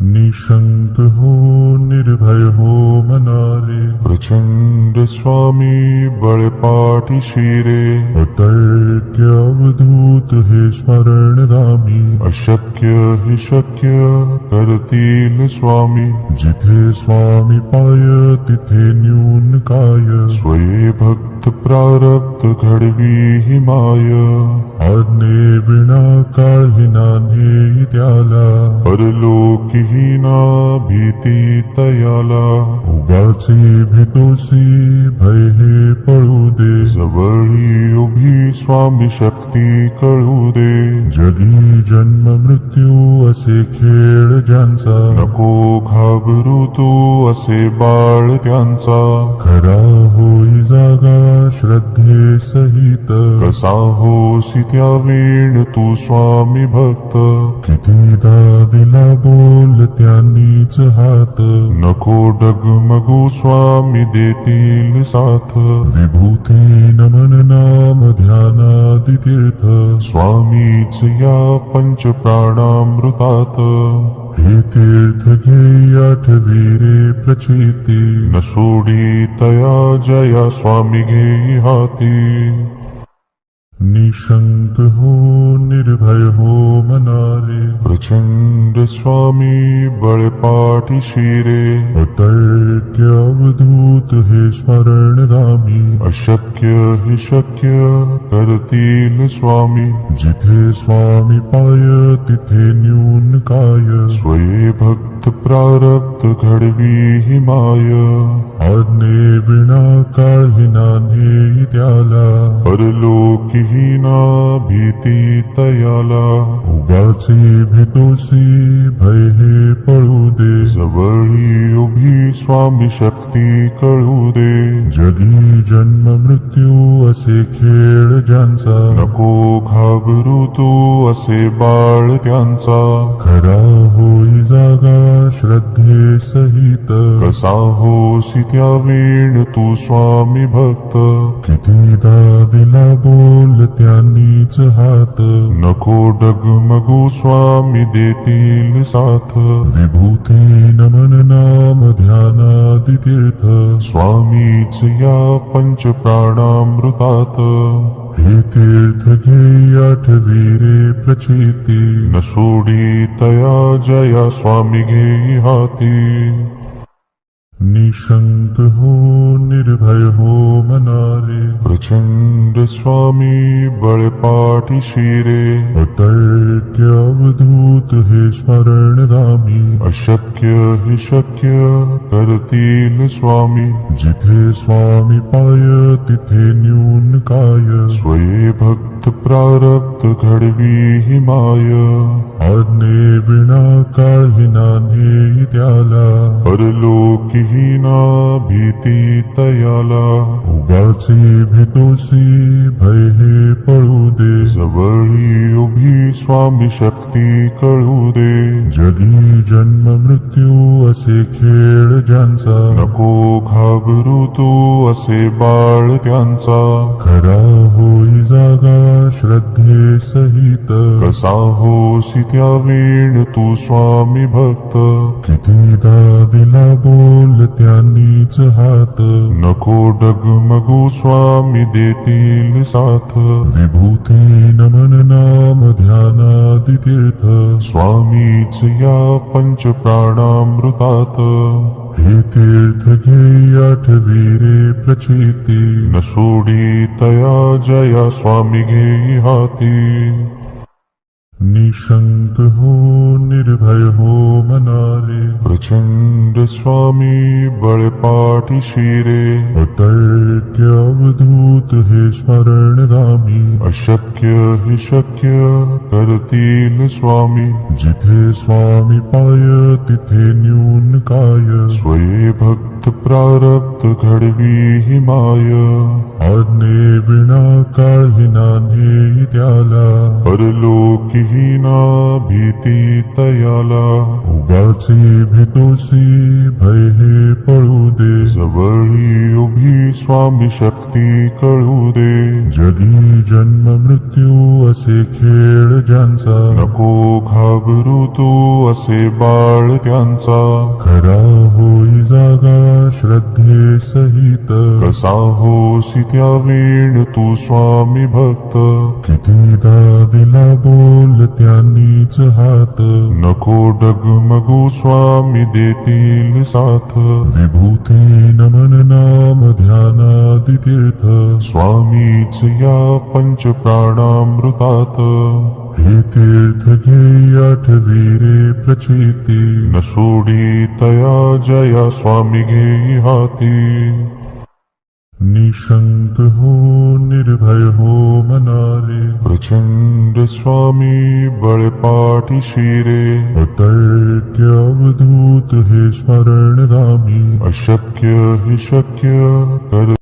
निशंक हो निर्भय हो मनारे, प्रचंड स्वामी बळपाठी शिरे. अतर्क्य अवधूत हे स्मरणगामी, अशक्य हि शक्य करतील स्वामी. जिथे स्वामी पाय तिथे न्यून काय, स्वये भक्त प्रारब्ध घडवी हि माय. आज्ञे विना काळही नान्हे त्याला, परलोकी ही ना भीती तयाला. उगाचे भीतोसी भय हे पळू दे, जवळी उभी स्वामी शक्ती कळू दे. जगी जन्म मृत्यू असे खेळ ज्यांचा, नको घाबरू तू असे बाळ त्यांचा. खरा होई जागा श्रद्धे सहित, कसा होसी त्या वेळ तू स्वामी भक्त. कितीदा दिला बोल त्यांनीच हात, नको डगमगू स्वामी देतील साथ. विभूती नमन नाम ध्यानादि तीर्थ, स्वामीच या पंच प्राणामृतात. हे तीर्थ घे आठवी रे प्रचिती, न सोडी तया जया स्वामी घे हाती. निशंक हो निर्भय हो मनारे, प्रचंड स्वामी बळपाठी शिरे. अतर्क्य अवधूत हे स्मरणगामी, अशक्य हि शक्य करतील स्वामी. जिथे स्वामी पाय तिथे न्यून काय, स्वये भक्त प्रारब्ध घडवी हि माय. आज्ञे विना काळही नान्हे त्याला, परलोकी ही ना भीती तयाला. उगाचे भीतोसी भय हे पळू दे, जवळी उभी स्वामी शक्ती कळू दे. जगी जन्म मृत्यू असे खेळ ज्यांचा, नको घाबरू तू असे बाळ त्यांचा. खरा होई जागा श्रद्धे सहित, कसा होसी त्या वेळ तू स्वामी भक्त. कितीदा दिला बोल त्यांनीच हात, नको डगमगू स्वामी देतील साथ. विभूती नमन नाम ध्यानादि तीर्थ, स्वामीच या पंच प्राणामृतात. हे तीर्थ घे आठवी रे प्रचिती, न सोडी तया जया स्वामी घे हाती. निशंक हो निर्भय हो मनारे, प्रचंड स्वामी बळपाठी शिरे. अतर्क्य अवधूत हे स्मरणगामी, अशक्य हि शक्य करतील स्वामी. जिथे स्वामी पाय तिथे न्यून काय, स्वये भक्त प्रारब्ध घडवी हि माय. आज्ञे विना काळही नान्हे त्याला, परलोकी ही ना भीती तयाला. उगाचे भीतोसी भय हे पळू दे, जवळी उभी स्वामी शक्ती कळू दे. जगी जन्म मृत्यू असे खेळ ज्यांचा, नको घाबरू तू असे बाळ त्यांचा. खरा होई जागा श्रद्धे सहित, कसा होसी त्या वेळ तू स्वामी भक्त. कितीदा दिला बोल त्यांनीच हात, नको डगमगू स्वामी देतील साथ. विभूती नमन नाम ध्यानादि तीर्थ, स्वामीच या पंच प्राणामृतात. हे तीर्थ घे आठवी रे प्रचिती, न सोडी तया जया स्वामी घे हाती. निशंक हो निर्भय हो मनारे, प्रचंड स्वामी बळपाठी शिरे. अतर्क्य अवधूत हे स्मरणगामी, अशक्य हि शक्य करतील स्वामी. जिथे स्वामी पाय तिथे न्यून काय, स्वये भक्त प्रारब्ध घडवी हि माय. आज्ञे विना काळही नान्हे त्याला, परलोकी ही ना भीती तयाला. उगाचे तोसी भय हे पळू दे जवळी उभी स्वामी शक्ती कळू दे जगी जन्म मृत्यू असे खेळ ज्यांचा नको घाबरू तू असे बाळ त्यांचा खरा होई जागा श्रद्धे सहित कसा होसी त्या वेळ तू स्वामी भक्त कितीदा दिला बोल त्यांनीच हात नको डगमगू स्वामी देतील साथ विभूती नमन नाम ध्यानादि तीर्थ स्वामीच या पंच प्राणामृतात हे तीर्थ घे आठवी रे प्रचिती न सोडी तया जया स्वामी घेई हाती निशंक हो निर्भय हो मनारे प्रचंड स्वामी बळपाठी शिरे अतर्क्य अवधूत हे स्मरण रामी अशक्य हि शक्य कर